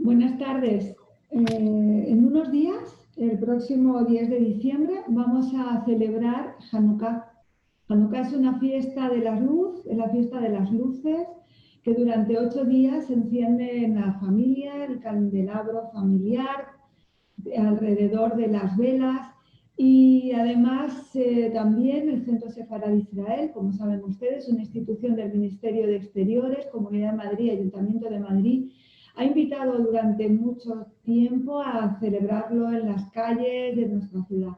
Buenas tardes. En unos días, el próximo 10 de diciembre, vamos a celebrar Hanukkah. Hanukkah es una fiesta de la luz, es la fiesta de las luces, que durante 8 días se enciende en la familia, el candelabro familiar, alrededor de las velas. Y además también el Centro Sefarad de Israel, como saben ustedes, una institución del Ministerio de Exteriores, Comunidad de Madrid, Ayuntamiento de Madrid, ha invitado durante mucho tiempo a celebrarlo en las calles de nuestra ciudad.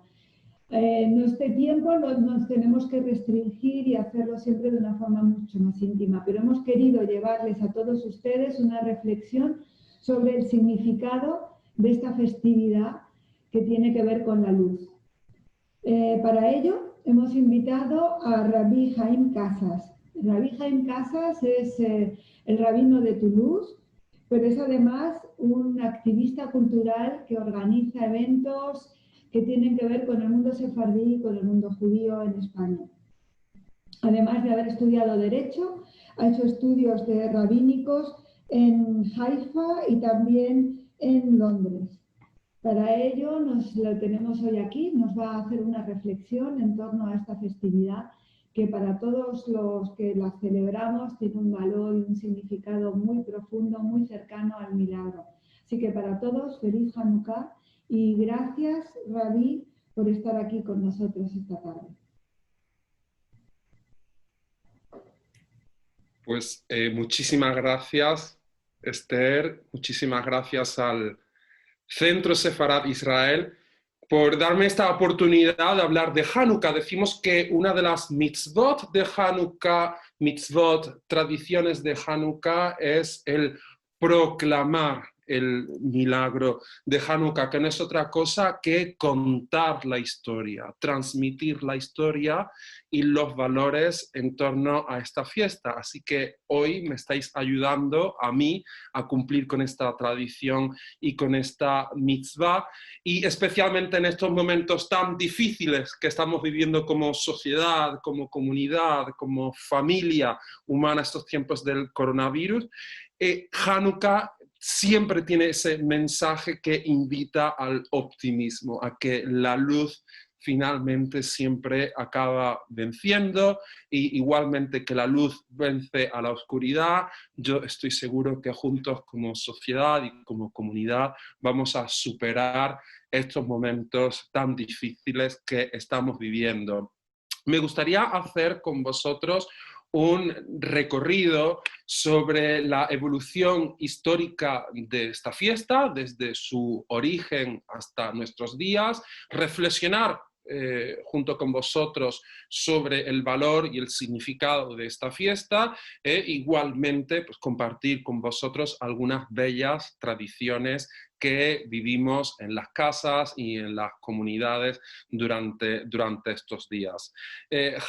En este tiempo nos tenemos que restringir y hacerlo siempre de una forma mucho más íntima, pero hemos querido llevarles a todos ustedes una reflexión sobre el significado de esta festividad que tiene que ver con la luz. Para ello hemos invitado a Rabbi Haim Casas. Rabbi Haim Casas es el rabino de Toulouse, pero es además un activista cultural que organiza eventos que tienen que ver con el mundo sefardí y con el mundo judío en España. Además de haber estudiado Derecho, ha hecho estudios de rabínicos en Haifa y también en Londres. Para ello lo tenemos hoy aquí, nos va a hacer una reflexión en torno a esta festividad que para todos los que la celebramos tiene un valor y un significado muy profundo, muy cercano al milagro. Así que para todos, feliz Hanukkah y gracias, Rabí, por estar aquí con nosotros esta tarde. Pues muchísimas gracias, Esther, muchísimas gracias al Centro Sefarad Israel por darme esta oportunidad de hablar de Hanukkah. Decimos que una de las mitzvot de Hanukkah, tradiciones de Hanukkah, es el proclamar el milagro de Hanukkah, que no es otra cosa que contar la historia, transmitir la historia y los valores en torno a esta fiesta. Así que hoy me estáis ayudando a mí a cumplir con esta tradición y con esta mitzvah, y especialmente en estos momentos tan difíciles que estamos viviendo como sociedad, como comunidad, como familia humana, estos tiempos del coronavirus. Hanukkah siempre tiene ese mensaje que invita al optimismo, a que la luz finalmente siempre acaba venciendo, y igualmente que la luz vence a la oscuridad. Yo estoy seguro que juntos como sociedad y como comunidad vamos a superar estos momentos tan difíciles que estamos viviendo. Me gustaría hacer con vosotros un recorrido sobre la evolución histórica de esta fiesta, desde su origen hasta nuestros días, reflexionar junto con vosotros sobre el valor y el significado de esta fiesta, e igualmente pues, compartir con vosotros algunas bellas tradiciones que vivimos en las casas y en las comunidades durante estos días.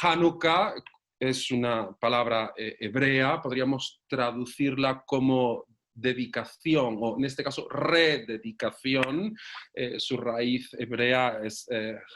Hanukkah es una palabra hebrea, podríamos traducirla como dedicación, o en este caso rededicación. Su raíz hebrea es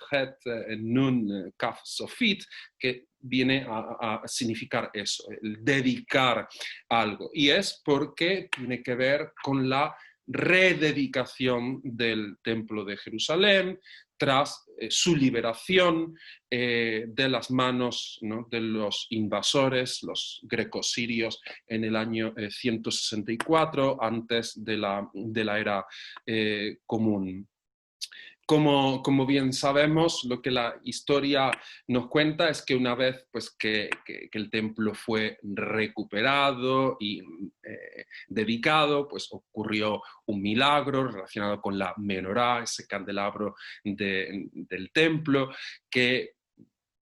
het nun kaf sofit, que viene a significar eso, el dedicar algo, y es porque tiene que ver con la rededicación del Templo de Jerusalén tras su liberación de las manos, ¿no?, de los invasores, los greco-sirios, en el año 164, antes de la era común. Como bien sabemos, lo que la historia nos cuenta es que una vez pues, que el templo fue recuperado y dedicado, pues ocurrió un milagro relacionado con la menorá, ese candelabro del templo, que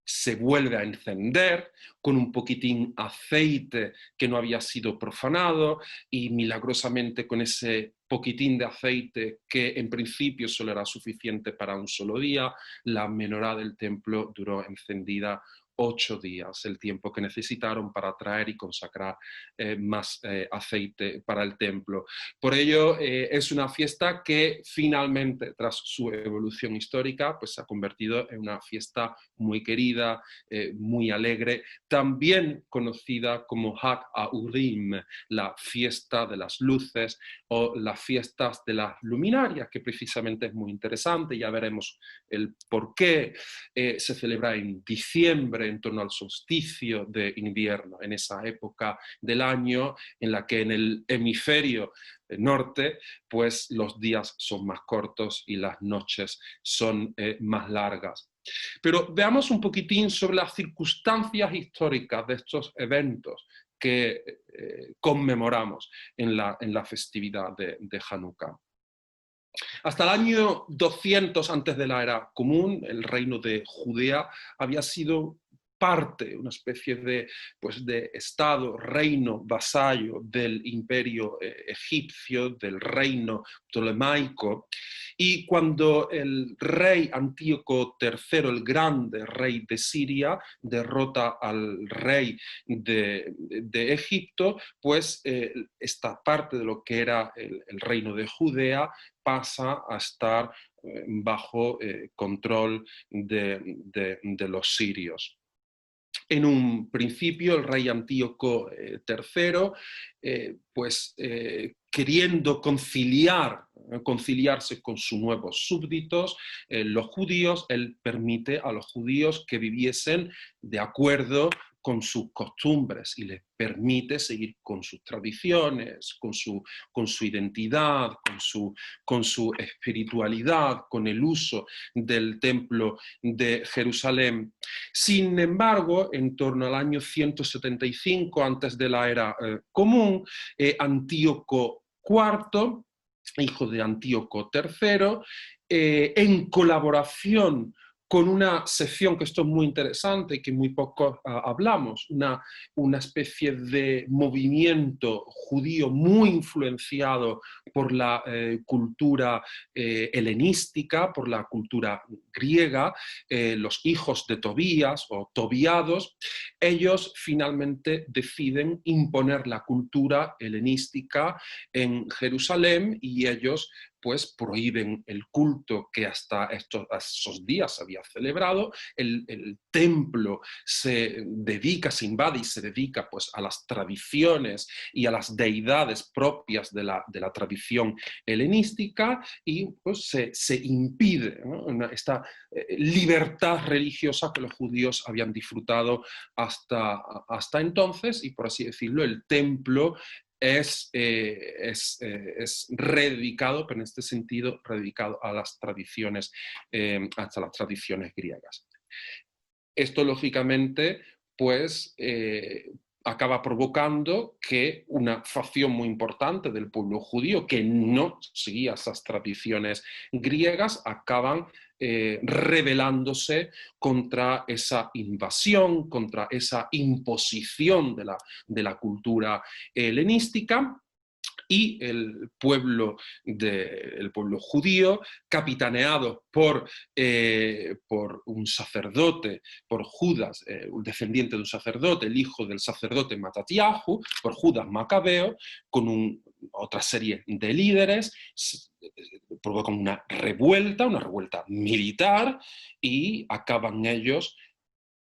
se vuelve a encender con un poquitín aceite que no había sido profanado, y milagrosamente con ese poquitín de aceite, que en principio solo era suficiente para un solo día, la menorá del templo duró encendida 8 días, el tiempo que necesitaron para traer y consagrar más aceite para el templo. Por ello, es una fiesta que finalmente, tras su evolución histórica, pues se ha convertido en una fiesta muy querida, muy alegre, también conocida como Hag HaUrim, la fiesta de las luces o las fiestas de las luminarias, que precisamente es muy interesante. Ya veremos el por qué se celebra en diciembre, en torno al solsticio de invierno, en esa época del año en la que en el hemisferio norte, pues los días son más cortos y las noches son más largas. Pero veamos un poquitín sobre las circunstancias históricas de estos eventos que conmemoramos en la festividad de Hanukkah. Hasta el año 200 antes de la era común, el reino de Judea había sido parte, una especie de, pues, de estado, reino, vasallo del imperio egipcio, del reino ptolemaico. Y cuando el rey Antíoco III, el grande rey de Siria, derrota al rey de Egipto, pues esta parte de lo que era el reino de Judea pasa a estar bajo control de los sirios. En un principio, el rey Antíoco III, queriendo conciliarse con sus nuevos súbditos, los judíos, él permite a los judíos que viviesen de acuerdo con sus costumbres y les permite seguir con sus tradiciones, con su identidad, con su espiritualidad, con el uso del templo de Jerusalén. Sin embargo, en torno al año 175 antes de la era común, Antíoco IV, hijo de Antíoco III, en colaboración con una sección, que esto es muy interesante y que muy poco hablamos, una especie de movimiento judío muy influenciado por la cultura helenística, por la cultura griega, los hijos de Tobías o tobiados. Ellos finalmente deciden imponer la cultura helenística en Jerusalén y ellos pues prohíben el culto que hasta esos días se había celebrado. El templo se invade y se dedica pues a las tradiciones y a las deidades propias de la tradición helenística y pues se impide, ¿no?, esta libertad religiosa que los judíos habían disfrutado hasta entonces, y por así decirlo, el templo es rededicado, pero en este sentido rededicado a las tradiciones, hasta las tradiciones griegas. Esto, lógicamente, pues acaba provocando que una facción muy importante del pueblo judío que no seguía esas tradiciones griegas acaban rebelándose contra esa invasión, contra esa imposición de la cultura helenística. Y el pueblo judío, capitaneado por un sacerdote, por Judas, un descendiente de un sacerdote, el hijo del sacerdote Matatiahu, por Judas Macabeo, con otra serie de líderes, provocan una revuelta militar, y acaban ellos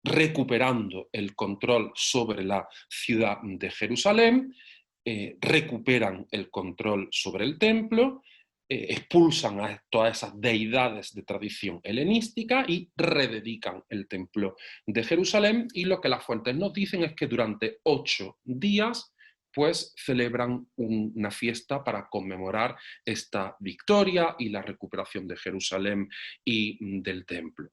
recuperando el control sobre la ciudad de Jerusalén. Recuperan el control sobre el templo, expulsan a todas esas deidades de tradición helenística y rededican el templo de Jerusalén, y lo que las fuentes nos dicen es que durante 8 días pues celebran una fiesta para conmemorar esta victoria y la recuperación de Jerusalén y del templo.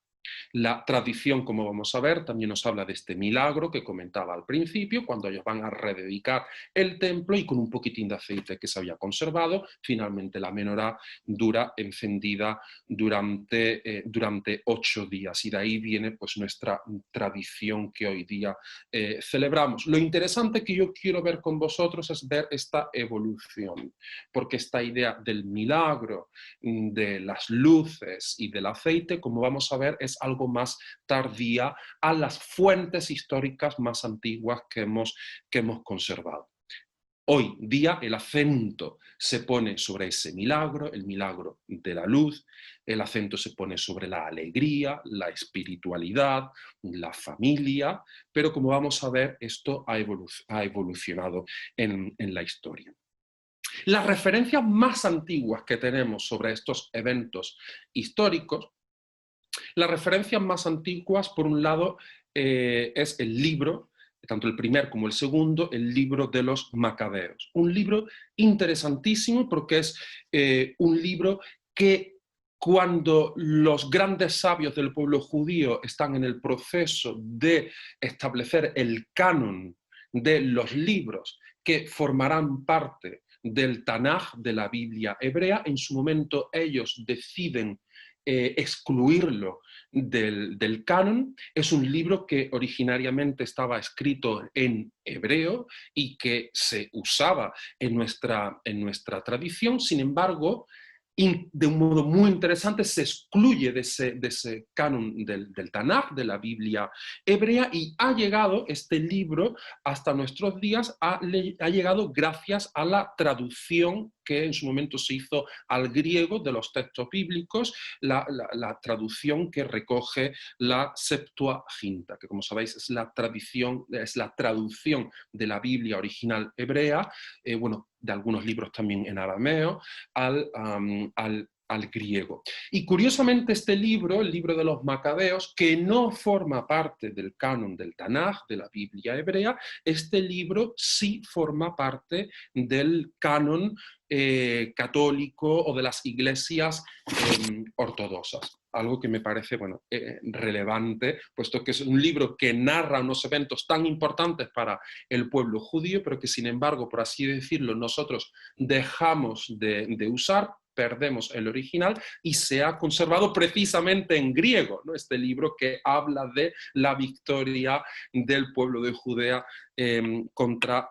La tradición, como vamos a ver, también nos habla de este milagro que comentaba al principio, cuando ellos van a rededicar el templo y con un poquitín de aceite que se había conservado, finalmente la menorá dura encendida durante 8 días. Y de ahí viene pues nuestra tradición que hoy día celebramos. Lo interesante que yo quiero ver con vosotros es ver esta evolución, porque esta idea del milagro, de las luces y del aceite, como vamos a ver, es es algo más tardía a las fuentes históricas más antiguas que hemos conservado. Hoy día el acento se pone sobre ese milagro, el milagro de la luz, el acento se pone sobre la alegría, la espiritualidad, la familia, pero como vamos a ver, esto ha evolucionado en la historia. Las referencias más antiguas que tenemos sobre estos eventos históricos, las referencias más antiguas, por un lado, es el libro, tanto el primer como el segundo, el libro de los Macabeos. Un libro interesantísimo porque es un libro que cuando los grandes sabios del pueblo judío están en el proceso de establecer el canon de los libros que formarán parte del Tanaj, de la Biblia hebrea, en su momento ellos deciden excluirlo del canon. Es un libro que originariamente estaba escrito en hebreo y que se usaba en nuestra tradición. Sin embargo, de un modo muy interesante se excluye de ese canon del Tanaj, de la Biblia hebrea, y ha llegado este libro hasta nuestros días, ha llegado gracias a la traducción que en su momento se hizo al griego de los textos bíblicos, la traducción que recoge la Septuaginta, que como sabéis es la traducción de la Biblia original hebrea, de algunos libros también en arameo, al griego. Y curiosamente este libro, el libro de los Macabeos, que no forma parte del canon del Tanaj, de la Biblia hebrea, este libro sí forma parte del canon católico o de las iglesias ortodoxas. Algo que me parece relevante, puesto que es un libro que narra unos eventos tan importantes para el pueblo judío, pero que sin embargo, por así decirlo, nosotros dejamos de usar, perdemos el original y se ha conservado precisamente en griego, ¿no? Este libro que habla de la victoria del pueblo de Judea contra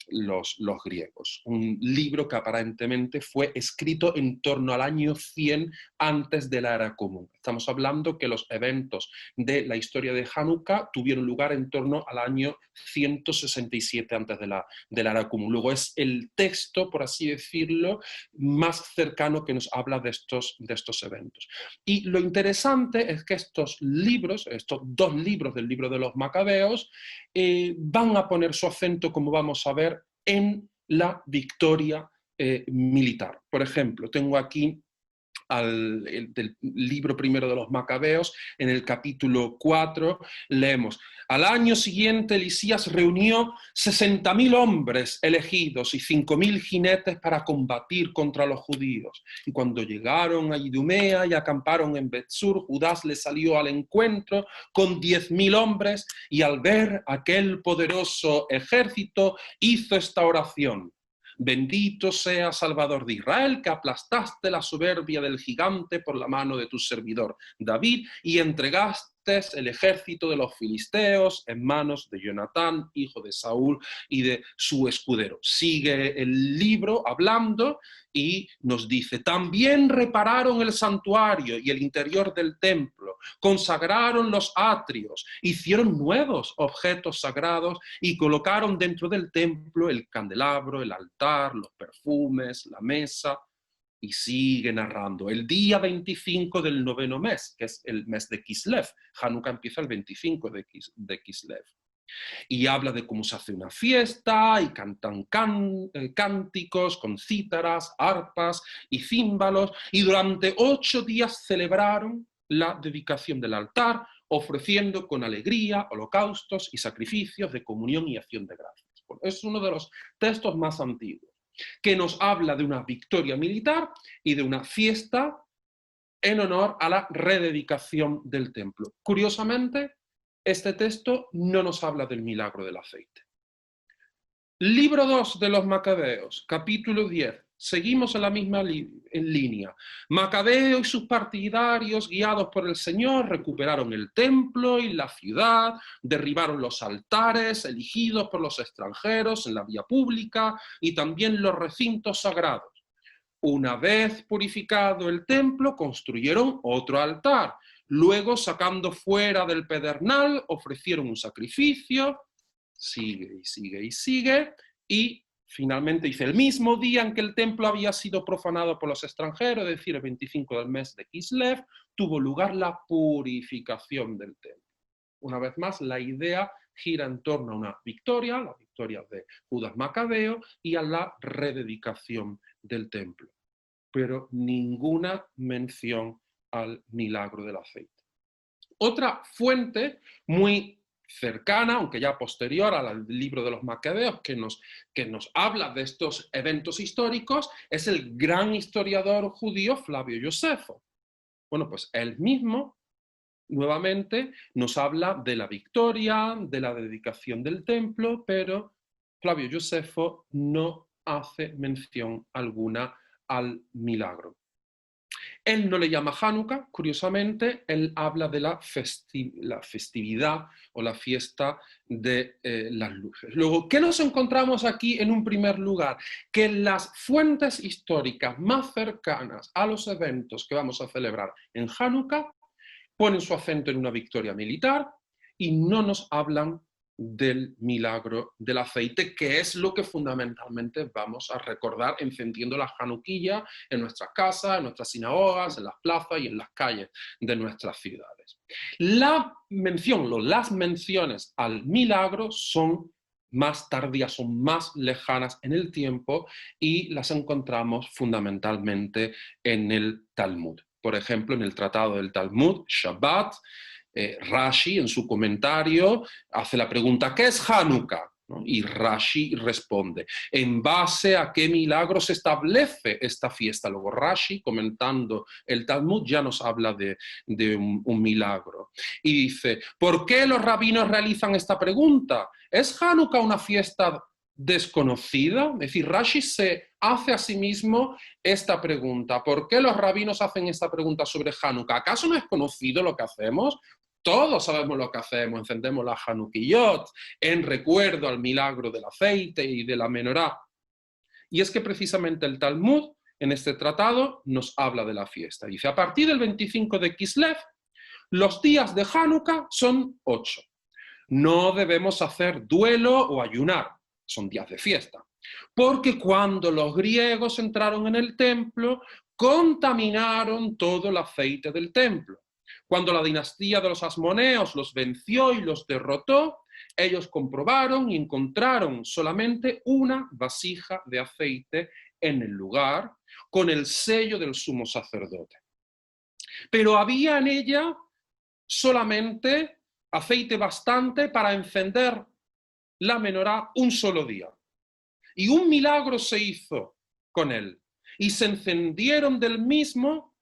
los griegos. Un libro que aparentemente fue escrito en torno al año 100 antes de la era común. Estamos hablando que los eventos de la historia de Hanukkah tuvieron lugar en torno al año 167 antes de la era común. Luego es el texto, por así decirlo, más cercano que nos habla de estos eventos. Y lo interesante es que estos dos libros del libro de los Macabeos, van a poner su acento, como vamos a ver, en la victoria militar. Por ejemplo, tengo aquí del libro primero de los Macabeos, en el capítulo 4, leemos: al año siguiente Elisías reunió 60.000 hombres elegidos y 5.000 jinetes para combatir contra los judíos. Y cuando llegaron a Idumea y acamparon en Betsur, Judá les salió al encuentro con 10.000 hombres, y al ver aquel poderoso ejército hizo esta oración: bendito sea Salvador de Israel, que aplastaste la soberbia del gigante por la mano de tu servidor David y entregaste el ejército de los filisteos en manos de Jonatán, hijo de Saúl, y de su escudero. Sigue el libro hablando y nos dice: también repararon el santuario y el interior del templo, consagraron los atrios, hicieron nuevos objetos sagrados y colocaron dentro del templo el candelabro, el altar, los perfumes, la mesa. Y sigue narrando: el día 25 del noveno mes, que es el mes de Kislev. Hanukkah empieza el 25 de Kislev. Y habla de cómo se hace una fiesta y cantan cánticos con cítaras, arpas y címbalos. Y durante 8 días celebraron la dedicación del altar, ofreciendo con alegría holocaustos y sacrificios de comunión y acción de gracias. Bueno, es uno de los textos más antiguos, que nos habla de una victoria militar y de una fiesta en honor a la rededicación del templo. Curiosamente, este texto no nos habla del milagro del aceite. Libro 2 de los Macabeos, capítulo 10. Seguimos en la misma línea. Macabeo y sus partidarios, guiados por el Señor, recuperaron el templo y la ciudad, derribaron los altares erigidos por los extranjeros en la vía pública y también los recintos sagrados. Una vez purificado el templo, construyeron otro altar, Luego, sacando fuera del pedernal, ofrecieron un sacrificio, sigue y sigue y sigue, y finalmente dice, el mismo día en que el templo había sido profanado por los extranjeros, es decir, el 25 del mes de Kislev, tuvo lugar la purificación del templo. Una vez más, la idea gira en torno a una victoria, la victoria de Judas Macabeo, y a la rededicación del templo. Pero ninguna mención al milagro del aceite. Otra fuente muy cercana, aunque ya posterior al libro de los Macabeos, que nos habla de estos eventos históricos, es el gran historiador judío Flavio Josefo. Bueno, pues él mismo, nuevamente, nos habla de la victoria, de la dedicación del templo, pero Flavio Josefo no hace mención alguna al milagro. Él no le llama Hanukkah, curiosamente, él habla de la festividad o la fiesta de las luces. Luego, ¿qué nos encontramos aquí en un primer lugar? Que las fuentes históricas más cercanas a los eventos que vamos a celebrar en Hanukkah ponen su acento en una victoria militar y no nos hablan del milagro del aceite, que es lo que fundamentalmente vamos a recordar encendiendo la januquilla en nuestras casas, en nuestras sinagogas, en las plazas y en las calles de nuestras ciudades. La mención, las menciones al milagro son más tardías, son más lejanas en el tiempo y las encontramos fundamentalmente en el Talmud. Por ejemplo, en el Tratado del Talmud, Shabbat, Rashi, en su comentario, hace la pregunta, ¿qué es Hanukkah? ¿No? Y Rashi responde, ¿en base a qué milagro se establece esta fiesta? Luego Rashi, comentando el Talmud, ya nos habla de un milagro. Y dice, ¿por qué los rabinos realizan esta pregunta? ¿Es Hanukkah una fiesta desconocida? Es decir, Rashi se hace a sí mismo esta pregunta. ¿Por qué los rabinos hacen esta pregunta sobre Hanukkah? ¿Acaso no es conocido lo que hacemos? Todos sabemos lo que hacemos, encendemos la Hanukkiyot en recuerdo al milagro del aceite y de la menorá. Y es que precisamente el Talmud, en este tratado, nos habla de la fiesta. Dice, a partir del 25 de Kislev, los días de Hanukkah son 8. No debemos hacer duelo o ayunar, son días de fiesta. Porque cuando los griegos entraron en el templo, contaminaron todo el aceite del templo. Cuando la dinastía de los asmoneos los venció y los derrotó, ellos comprobaron y encontraron solamente una vasija de aceite en el lugar, con el sello del sumo sacerdote. Pero había en ella solamente aceite bastante para encender la menorá un solo día. Y un milagro se hizo con él. Y se encendieron del mismo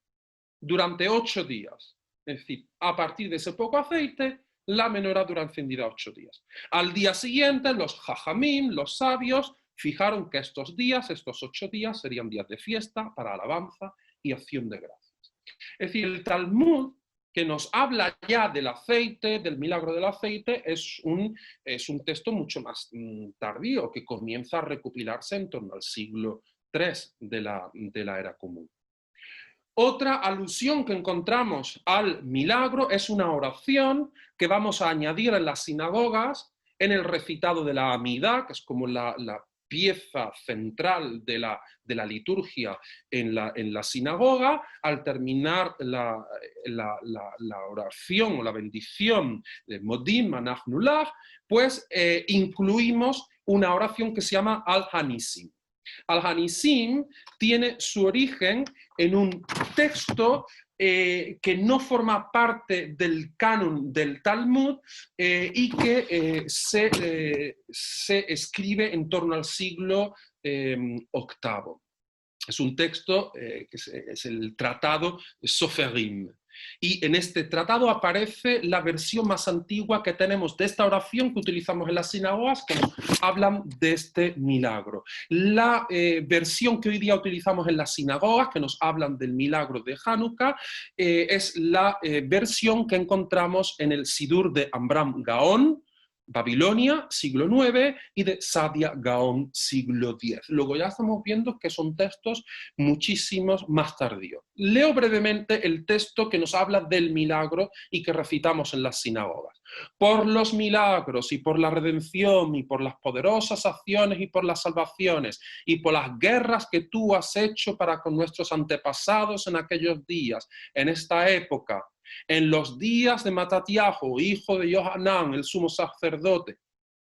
durante 8 días. Es decir, a partir de ese poco aceite, la menorá dura encendida 8 días. Al día siguiente, los jajamim, los sabios, fijaron que estos 8 días, serían días de fiesta, para alabanza y acción de gracias. Es decir, el Talmud, que nos habla ya del aceite, del milagro del aceite, es un texto mucho más tardío, que comienza a recopilarse en torno al siglo III de la era común. Otra alusión que encontramos al milagro es una oración que vamos a añadir en las sinagogas en el recitado de la Amidá, que es como la pieza central de la liturgia en la sinagoga. Al terminar la oración o la bendición de Modim Anachnu Lach, pues incluimos una oración que se llama Al-Hanisim. Al-Hanisim tiene su origen en un texto que no forma parte del canon del Talmud y que se escribe en torno al siglo VIII. Es un texto que es el tratado Soferim. Y en este tratado aparece la versión más antigua que tenemos de esta oración que utilizamos en las sinagogas, que nos hablan de este milagro. La versión que hoy día utilizamos en las sinagogas, que nos hablan del milagro de Hanukkah, es la versión que encontramos en el Sidur de Amram Gaon, Babilonia, siglo IX, y de Sadia Gaon, siglo X. Luego ya estamos viendo que son textos muchísimos más tardíos. Leo brevemente el texto que nos habla del milagro y que recitamos en las sinagogas. Por los milagros y por la redención y por las poderosas acciones y por las salvaciones y por las guerras que tú has hecho para con nuestros antepasados en aquellos días, en esta época, en los días de Matatiahu, hijo de Johanán, el sumo sacerdote,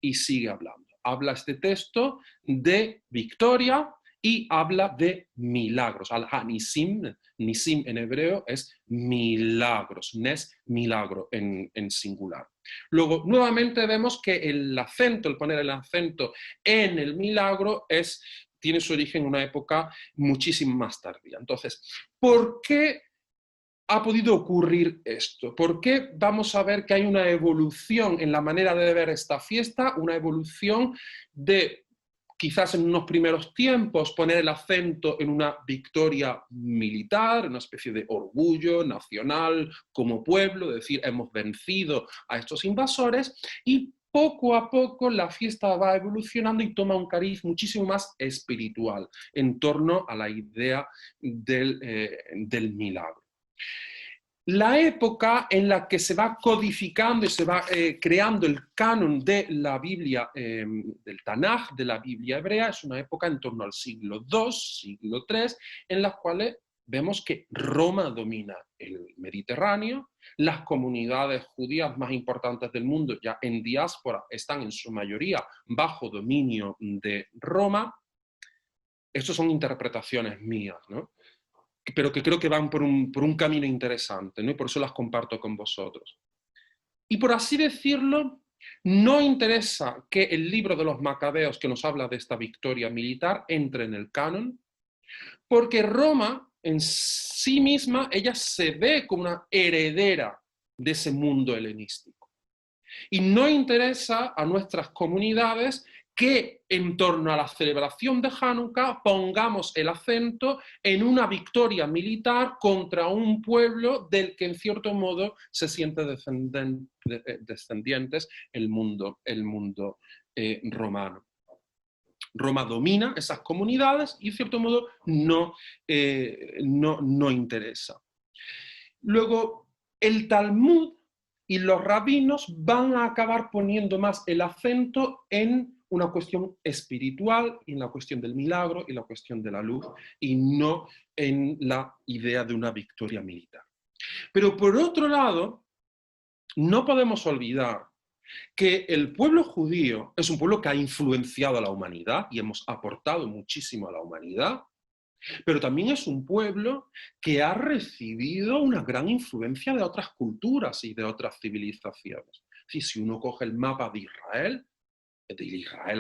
y sigue hablando. Habla este texto de victoria y habla de milagros. Al-Hanisim, Nisim en hebreo es milagros, Nes, milagro en singular. Luego, nuevamente vemos que el acento, el poner el acento en el milagro tiene su origen en una época muchísimo más tardía. Entonces, ¿por qué ha podido ocurrir esto? ¿Por qué vamos a ver que hay una evolución en la manera de ver esta fiesta? Una evolución de, quizás en unos primeros tiempos, poner el acento en una victoria militar, una especie de orgullo nacional como pueblo, es decir, hemos vencido a estos invasores, y poco a poco la fiesta va evolucionando y toma un cariz muchísimo más espiritual en torno a la idea del milagro. La época en la que se va codificando y se va creando el canon de la Biblia, del Tanaj, de la Biblia hebrea, es una época en torno al siglo II, siglo III, en las cuales vemos que Roma domina el Mediterráneo, las comunidades judías más importantes del mundo ya en diáspora están en su mayoría bajo dominio de Roma. Estas son interpretaciones mías, ¿no? Pero que creo que van por un camino interesante, ¿no? Y por eso las comparto con vosotros. Y por así decirlo, no interesa que el libro de los Macabeos, que nos habla de esta victoria militar, entre en el canon, porque Roma en sí misma, ella se ve como una heredera de ese mundo helenístico. Y no interesa a nuestras comunidades que en torno a la celebración de Hanukkah pongamos el acento en una victoria militar contra un pueblo del que en cierto modo se siente descendientes el mundo romano. Roma domina esas comunidades y en cierto modo no interesa. Luego, el Talmud y los rabinos van a acabar poniendo más el acento en una cuestión espiritual, en la cuestión del milagro y la cuestión de la luz, y no en la idea de una victoria militar. Pero por otro lado, no podemos olvidar que el pueblo judío es un pueblo que ha influenciado a la humanidad y hemos aportado muchísimo a la humanidad, pero también es un pueblo que ha recibido una gran influencia de otras culturas y de otras civilizaciones. Si uno coge el mapa de Israel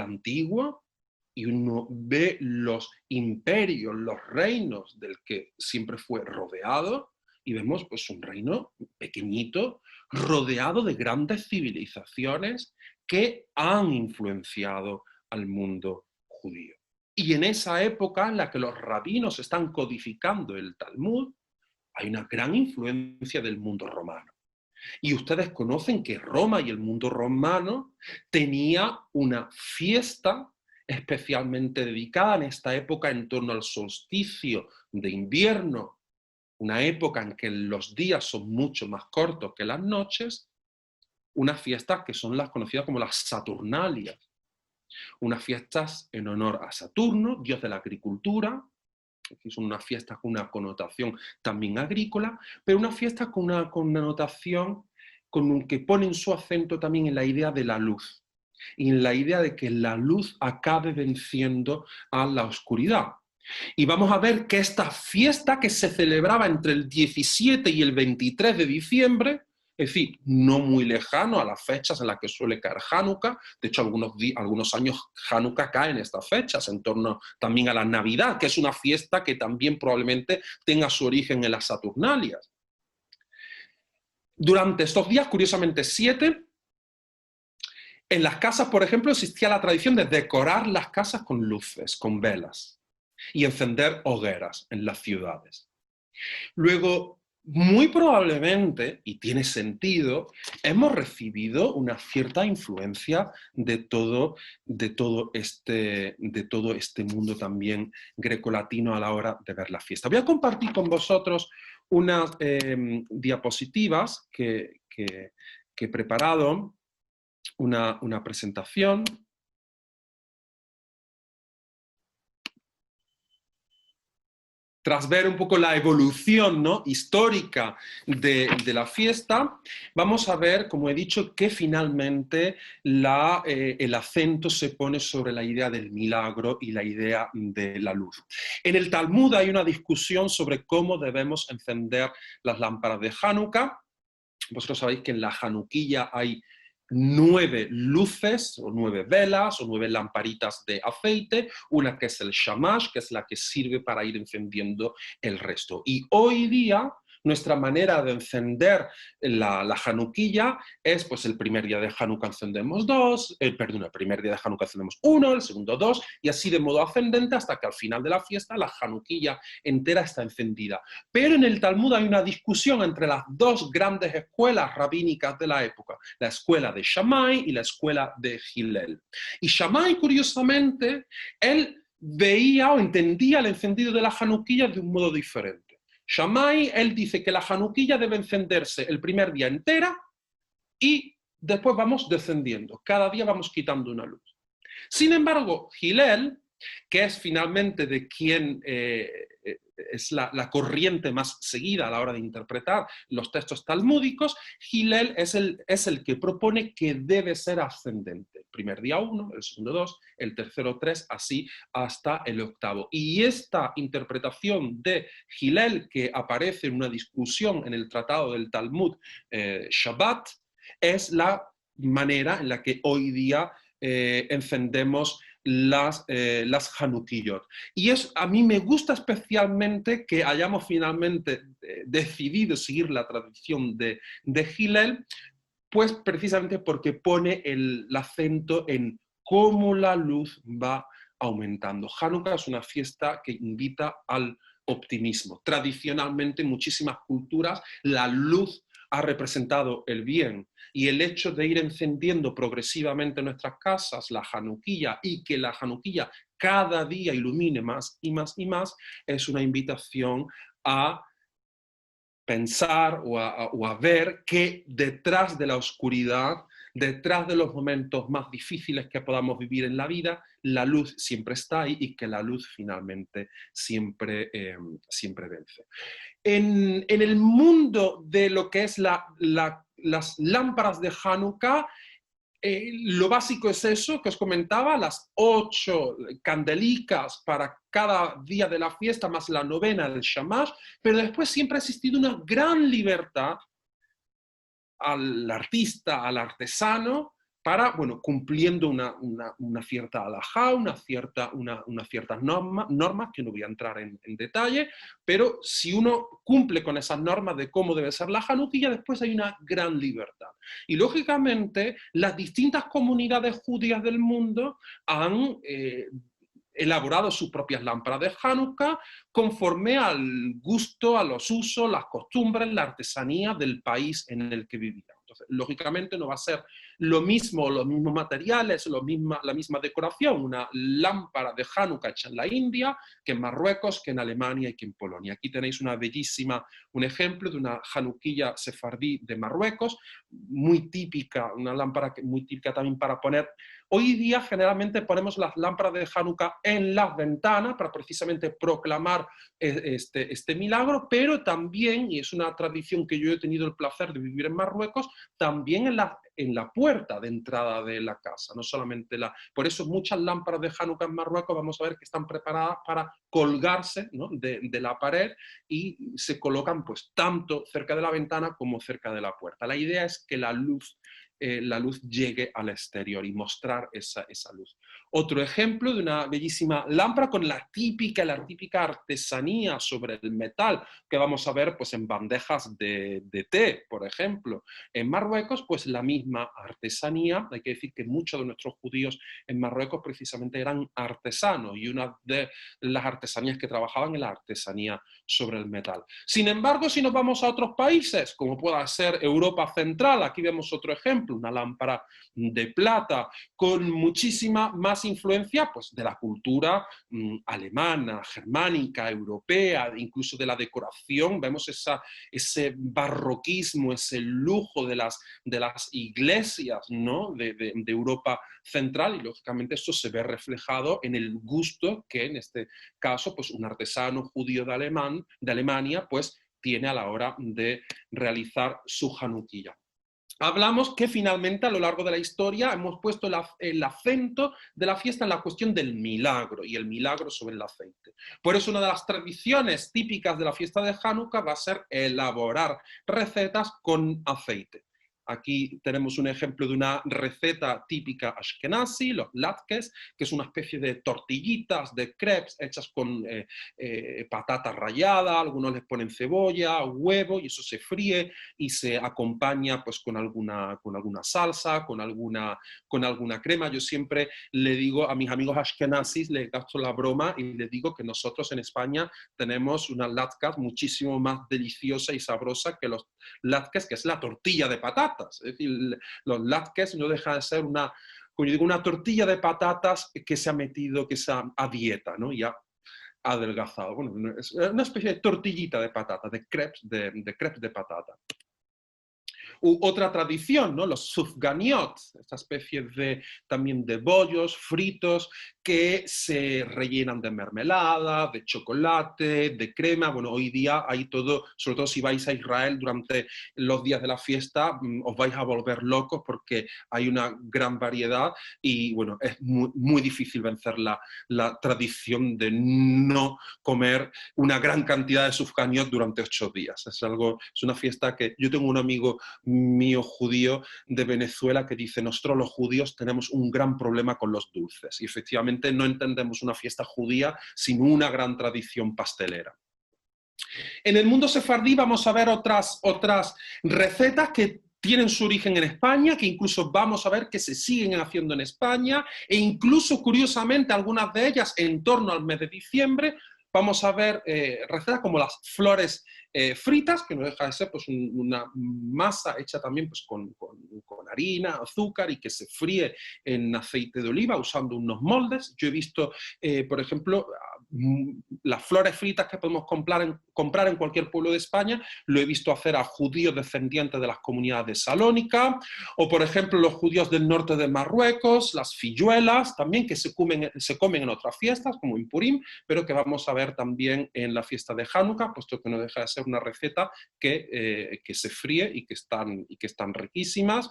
antiguo, y uno ve los imperios, los reinos del que siempre fue rodeado, y vemos pues un reino pequeñito, rodeado de grandes civilizaciones que han influenciado al mundo judío. Y en esa época en la que los rabinos están codificando el Talmud, hay una gran influencia del mundo romano. Y ustedes conocen que Roma y el mundo romano tenía una fiesta especialmente dedicada en esta época en torno al solsticio de invierno, una época en que los días son mucho más cortos que las noches, unas fiestas que son las conocidas como las Saturnalias. Unas fiestas en honor a Saturno, dios de la agricultura, que son unas fiestas con una connotación también agrícola, pero unas fiestas con una connotación que ponen su acento también en la idea de la luz, y en la idea de que la luz acabe venciendo a la oscuridad. Y vamos a ver que esta fiesta que se celebraba entre el 17 y el 23 de diciembre, es decir, no muy lejano a las fechas en las que suele caer Hanukkah. De hecho, algunos años Hanukkah cae en estas fechas, en torno también a la Navidad, que es una fiesta que también probablemente tenga su origen en las Saturnalias. Durante estos días, curiosamente 7, en las casas, por ejemplo, existía la tradición de decorar las casas con luces, con velas, y encender hogueras en las ciudades. Luego, muy probablemente, y tiene sentido, hemos recibido una cierta influencia de todo este mundo también grecolatino a la hora de ver la fiesta. Voy a compartir con vosotros unas diapositivas que he preparado, una presentación. Tras ver un poco la evolución, ¿no?, histórica de la fiesta, vamos a ver, como he dicho, que finalmente el acento se pone sobre la idea del milagro y la idea de la luz. En el Talmud hay una discusión sobre cómo debemos encender las lámparas de Hanukkah. Vosotros sabéis que en la Hanukkilla hay 9 luces o 9 velas o 9 lamparitas de aceite, una que es el shamash, que es la que sirve para ir encendiendo el resto. Y hoy día nuestra manera de encender la Hanukkilla es, pues el primer día de Hanukkah encendemos el primer día de Hanukkah encendemos 1, el segundo 2, y así de modo ascendente hasta que al final de la fiesta la Hanukkilla entera está encendida. Pero en el Talmud hay una discusión entre las dos grandes escuelas rabínicas de la época, la escuela de Shammai y la escuela de Hillel. Y Shammai, curiosamente, él veía o entendía el encendido de la Hanukkilla de un modo diferente. Shammai, él dice que la Hanukkilla debe encenderse el primer día entera y después vamos descendiendo. Cada día vamos quitando una luz. Sin embargo, Hillel, que es finalmente de quien es la corriente más seguida a la hora de interpretar los textos talmúdicos, Hillel es el que propone que debe ser ascendente. El primer día 1, el segundo 2, el tercero 3, así hasta el octavo. Y esta interpretación de Hillel, que aparece en una discusión en el tratado del Talmud Shabbat, es la manera en la que hoy día encendemos las Hanukkiyot. Y a mí me gusta especialmente que hayamos finalmente decidido seguir la tradición de Hillel, pues precisamente porque pone el acento en cómo la luz va aumentando. Hanukkah es una fiesta que invita al optimismo. Tradicionalmente, en muchísimas culturas, la luz ha representado el bien, y el hecho de ir encendiendo progresivamente en nuestras casas la Hanukkilla y que la Hanukkilla cada día ilumine más y más y más, es una invitación a pensar o a ver que detrás de la oscuridad, detrás de los momentos más difíciles que podamos vivir en la vida, la luz siempre está ahí y que la luz finalmente siempre vence. En el mundo de lo que es las lámparas de Hanukkah, lo básico es eso que os comentaba, las 8 candelicas para cada día de la fiesta, más la novena del Shamash, pero después siempre ha existido una gran libertad al artista, al artesano, para, bueno, cumpliendo una cierta halajá, unas ciertas normas, que no voy a entrar en detalle, pero si uno cumple con esas normas de cómo debe ser la Hanukkilla, después hay una gran libertad. Y lógicamente, las distintas comunidades judías del mundo han elaborado sus propias lámparas de Hanukkah conforme al gusto, a los usos, las costumbres, la artesanía del país en el que vivían. Entonces, lógicamente no va a ser lo mismo, los mismos materiales, la misma decoración, una lámpara de Hanukkah hecha en la India, que en Marruecos, que en Alemania y que en Polonia. Aquí tenéis un ejemplo de una Hanukkilla sefardí de Marruecos, muy típica, una lámpara muy típica también para poner. Hoy día generalmente ponemos las lámparas de Hanukkah en las ventanas para precisamente proclamar este milagro, pero también, y es una tradición que yo he tenido el placer de vivir en Marruecos, también en la puerta de entrada de la casa, no solamente por eso muchas lámparas de Hanukkah en Marruecos vamos a ver que están preparadas para colgarse, ¿no?, de la pared, y se colocan pues tanto cerca de la ventana como cerca de la puerta. La idea es que la luz la luz llegue al exterior y mostrar esa luz. Otro ejemplo de una bellísima lámpara con la típica artesanía sobre el metal que vamos a ver pues, en bandejas de té, por ejemplo. En Marruecos, pues la misma artesanía. Hay que decir que muchos de nuestros judíos en Marruecos precisamente eran artesanos y una de las artesanías que trabajaban en la artesanía sobre el metal. Sin embargo, si nos vamos a otros países, como pueda ser Europa Central, aquí vemos otro ejemplo, una lámpara de plata con muchísima más influencia pues, de la cultura alemana, germánica, europea, incluso de la decoración. Vemos ese barroquismo, ese lujo de las iglesias, ¿no? de Europa Central, y lógicamente esto se ve reflejado en el gusto que en este caso pues, un artesano judío de Alemania pues, tiene a la hora de realizar su Hanukkah. Hablamos que finalmente a lo largo de la historia hemos puesto el acento de la fiesta en la cuestión del milagro y el milagro sobre el aceite. Por eso una de las tradiciones típicas de la fiesta de Hanukkah va a ser elaborar recetas con aceite. Aquí tenemos un ejemplo de una receta típica ashkenazi, los latkes, que es una especie de tortillitas, de crepes hechas con patata rallada, algunos les ponen cebolla, huevo, y eso se fríe y se acompaña pues, con alguna salsa, con alguna crema. Yo siempre le digo a mis amigos ashkenazis, les gasto la broma y les digo que nosotros en España tenemos unas latkes muchísimo más deliciosas y sabrosas que los latkes, que es la tortilla de patatas. Es decir, los latkes no deja de ser una tortilla de patatas que se ha metido, que se a dieta, ¿no? Y ha adelgazado. Bueno, es una especie de tortillita de patata, de crepes de patata. Otra tradición, ¿no? Los sufganiot, esta especie también de bollos fritos que se rellenan de mermelada, de chocolate, de crema. Bueno, hoy día hay todo, sobre todo si vais a Israel durante los días de la fiesta, os vais a volver locos porque hay una gran variedad y bueno, es muy, muy difícil vencer la tradición de no comer una gran cantidad de sufganiot durante 8 días. Es una fiesta que yo tengo un amigo mío judío de Venezuela que dice: nosotros los judíos tenemos un gran problema con los dulces, y efectivamente no entendemos una fiesta judía sin una gran tradición pastelera. En el mundo sefardí vamos a ver otras recetas que tienen su origen en España, que incluso vamos a ver que se siguen haciendo en España, e incluso curiosamente algunas de ellas en torno al mes de diciembre. Vamos a ver recetas como las flores fritas, que no deja de ser pues, una masa hecha también pues, con harina, azúcar, y que se fríe en aceite de oliva usando unos moldes. Yo he visto, por ejemplo, las flores fritas que podemos comprar en cualquier pueblo de España, lo he visto hacer a judíos descendientes de las comunidades de Salónica, o por ejemplo los judíos del norte de Marruecos, las filluelas también, que se comen en otras fiestas, como en Purim, pero que vamos a ver también en la fiesta de Hanukkah, puesto que no deja de ser una receta que se fríe y que están riquísimas.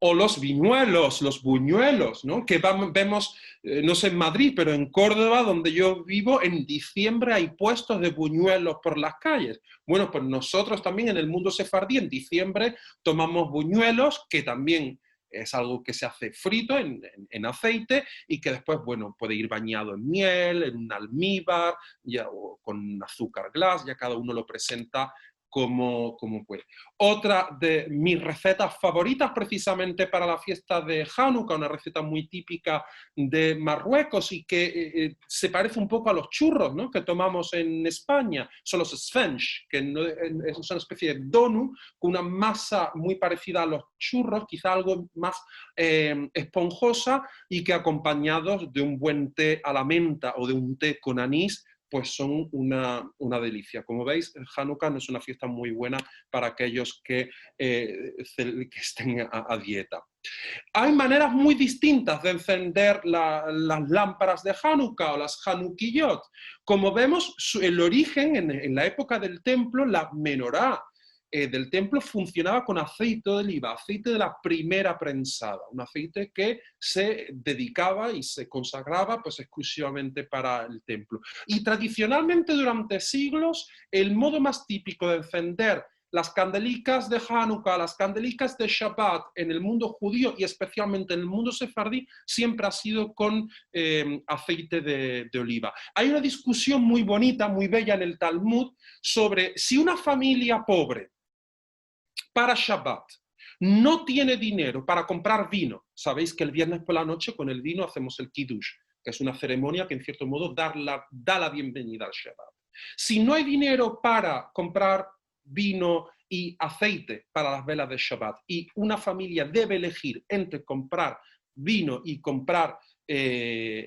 O los buñuelos, ¿no? Que vemos, no sé en Madrid, pero en Córdoba, donde yo vivo, en diciembre hay puestos de buñuelos por las calles. Bueno, pues nosotros también en el mundo sefardí, en diciembre, tomamos buñuelos, que también es algo que se hace frito en aceite y que después, bueno, puede ir bañado en miel, en un almíbar, o con azúcar glass, ya cada uno lo presenta como puede. Otra de mis recetas favoritas precisamente para la fiesta de Hanukkah, una receta muy típica de Marruecos y que se parece un poco a los churros, ¿no? que tomamos en España, son los sfench, que es una especie de donut con una masa muy parecida a los churros, quizá algo más esponjosa, y que acompañados de un buen té a la menta o de un té con anís, pues son una delicia. Como veis, Hanukkah no es una fiesta muy buena para aquellos que estén a dieta. Hay maneras muy distintas de encender las lámparas de Hanukkah o las Hanukkiyot. Como vemos, el origen en la época del templo, la menorá del templo funcionaba con aceite de oliva, aceite de la primera prensada, un aceite que se dedicaba y se consagraba pues exclusivamente para el templo. Y tradicionalmente durante siglos el modo más típico de encender las candelicas de Hanukkah, las candelicas de Shabbat en el mundo judío y especialmente en el mundo sefardí siempre ha sido con aceite de oliva. Hay una discusión muy bonita, muy bella en el Talmud sobre si una familia pobre para Shabbat no tiene dinero para comprar vino. Sabéis que el viernes por la noche con el vino hacemos el Kiddush, que es una ceremonia que en cierto modo da la bienvenida al Shabbat. Si no hay dinero para comprar vino y aceite para las velas de Shabbat y una familia debe elegir entre comprar vino y comprar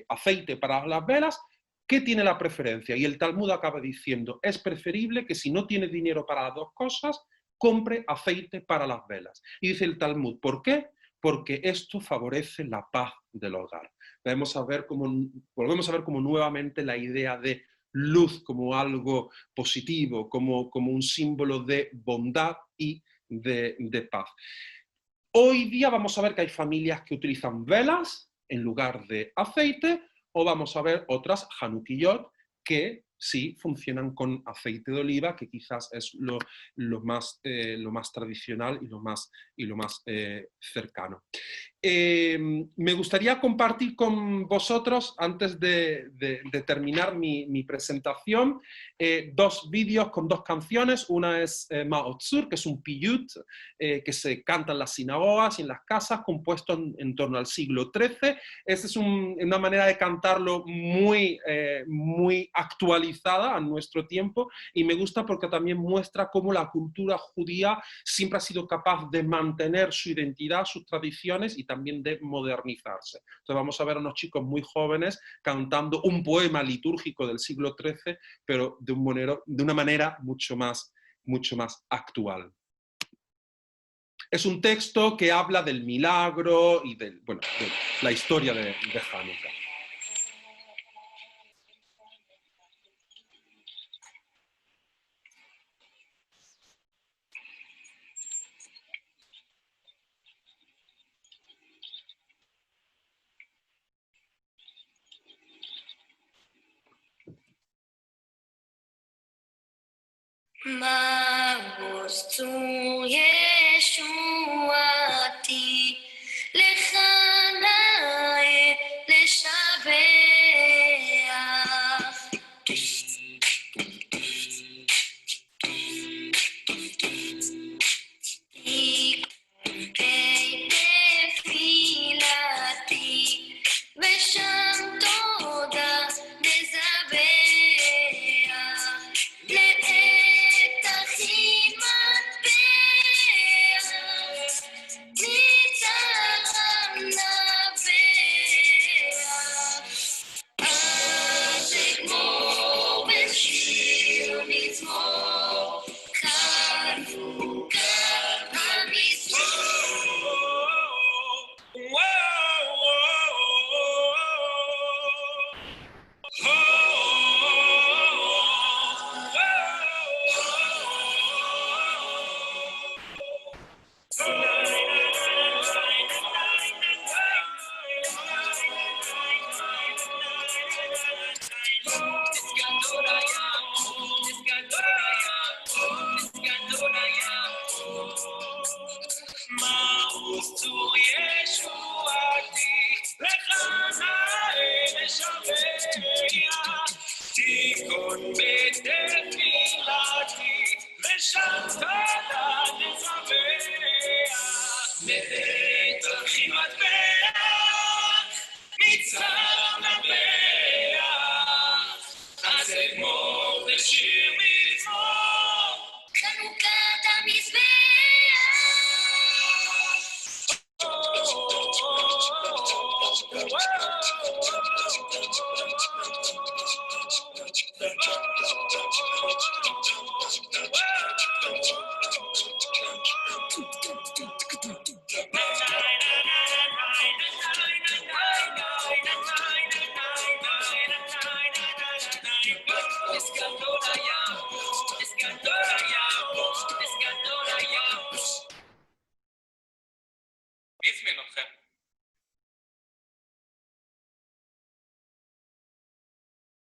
aceite para las velas, ¿qué tiene la preferencia? Y el Talmud acaba diciendo, es preferible que si no tiene dinero para las dos cosas, compre aceite para las velas. Y dice el Talmud, ¿por qué? Porque esto favorece la paz del hogar. Volvemos a ver como nuevamente la idea de luz como algo positivo, como un símbolo de bondad y de paz. Hoy día vamos a ver que hay familias que utilizan velas en lugar de aceite, o vamos a ver otras Hanukkiyot que sí funcionan con aceite de oliva, que quizás es lo más tradicional y lo más cercano. Me gustaría compartir con vosotros, antes de terminar mi presentación, dos vídeos con dos canciones. Una es Ma'ot Tzur, que es un piyut que se canta en las sinagogas y en las casas, compuesto en torno al siglo XIII. Esta es una manera de cantarlo muy actualizada a nuestro tiempo, y me gusta porque también muestra cómo la cultura judía siempre ha sido capaz de mantener su identidad, sus tradiciones y también de modernizarse. Entonces vamos a ver a unos chicos muy jóvenes cantando un poema litúrgico del siglo XIII, pero de una manera mucho más actual. Es un texto que habla del milagro y de la historia de Hanukkah. Ma'oz tzur Yeshuati lecha na'eh leshabeach. Ikei tefilati v'sham toda nezabeach.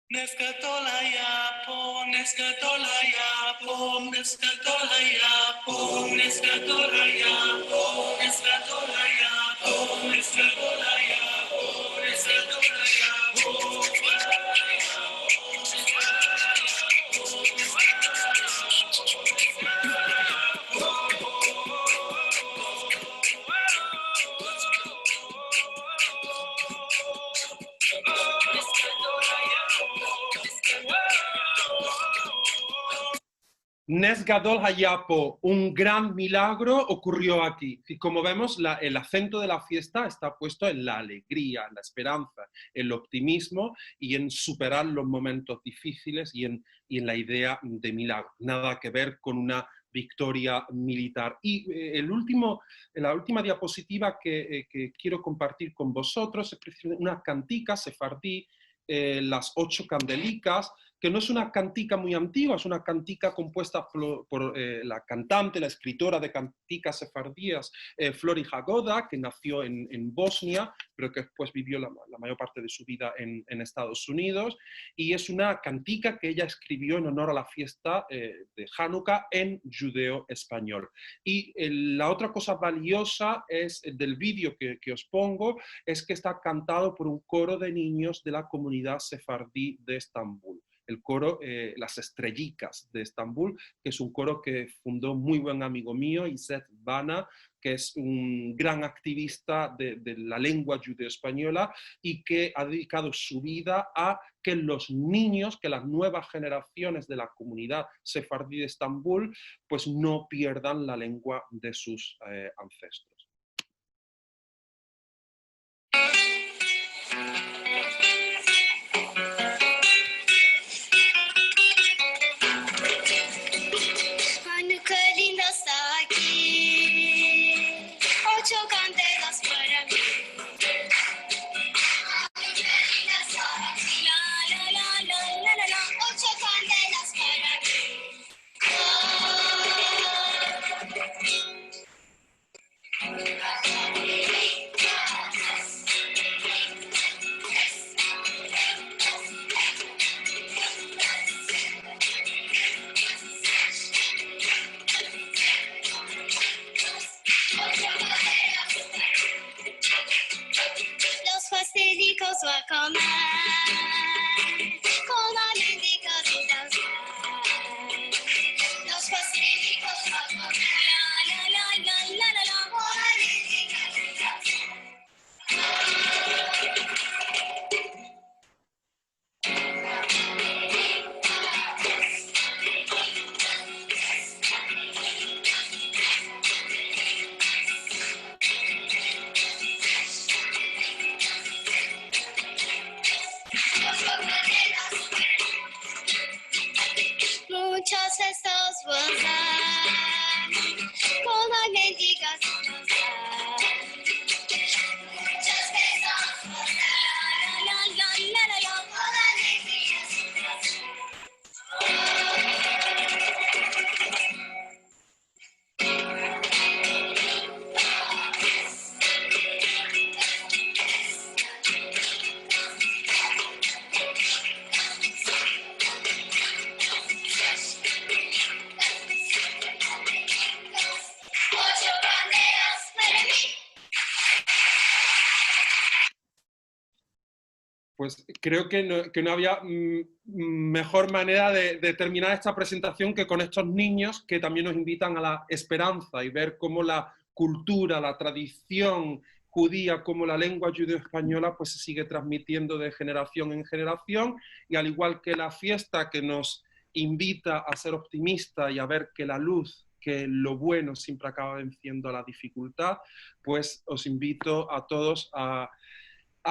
Nes gadol haya po, nes gadol haya Nes Gadol Hayapo, un gran milagro ocurrió aquí. Y como vemos, el acento de la fiesta está puesto en la alegría, en la esperanza, en el optimismo y en superar los momentos difíciles y en la idea de milagro. Nada que ver con una victoria militar. Y la última diapositiva que quiero compartir con vosotros es precisamente una cantica sefardí, las 8 candelicas, que no es una cantica muy antigua, es una cantica compuesta por la cantante, la escritora de canticas sefardíes, Flori Jagoda, que nació en Bosnia, pero que después vivió la mayor parte de su vida en Estados Unidos, y es una cantica que ella escribió en honor a la fiesta de Hanukkah en judeo español. Y la otra cosa valiosa es del vídeo que os pongo, es que está cantado por un coro de niños de la comunidad sefardí de Estambul. El coro Las Estrellicas de Estambul, que es un coro que fundó muy buen amigo mío, Iset Bana, que es un gran activista de la lengua judeo-española y que ha dedicado su vida a que los niños, que las nuevas generaciones de la comunidad sefardí de Estambul, pues no pierdan la lengua de sus ancestros. Pues creo que no había mejor manera de terminar esta presentación que con estos niños que también nos invitan a la esperanza y ver cómo la cultura, la tradición judía, como la lengua judeo-española, pues se sigue transmitiendo de generación en generación, y al igual que la fiesta que nos invita a ser optimistas y a ver que la luz, que lo bueno siempre acaba venciendo a la dificultad, pues os invito a todos a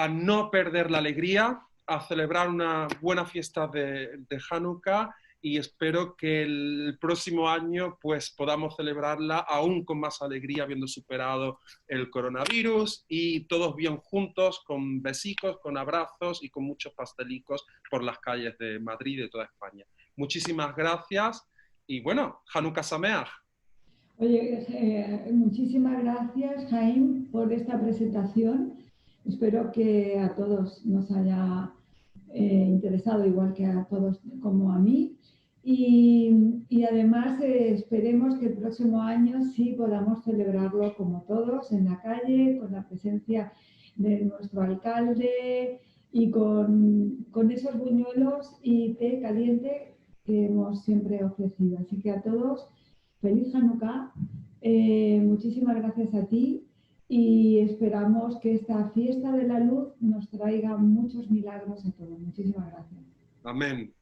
no perder la alegría, a celebrar una buena fiesta de Hanukkah, y espero que el próximo año pues podamos celebrarla aún con más alegría, habiendo superado el coronavirus y todos bien juntos, con besicos, con abrazos y con muchos pastelicos por las calles de Madrid y de toda España. Muchísimas gracias y bueno, Hanukkah Sameach. Oye, muchísimas gracias, Jaime, por esta presentación. Espero que a todos nos haya interesado, igual que a todos como a mí. Y además esperemos que el próximo año sí podamos celebrarlo como todos, en la calle, con la presencia de nuestro alcalde y con esos buñuelos y té caliente que hemos siempre ofrecido. Así que a todos, feliz Hanukkah, muchísimas gracias a ti y esperamos que esta fiesta de la luz nos traiga muchos milagros a todos. Muchísimas gracias. Amén.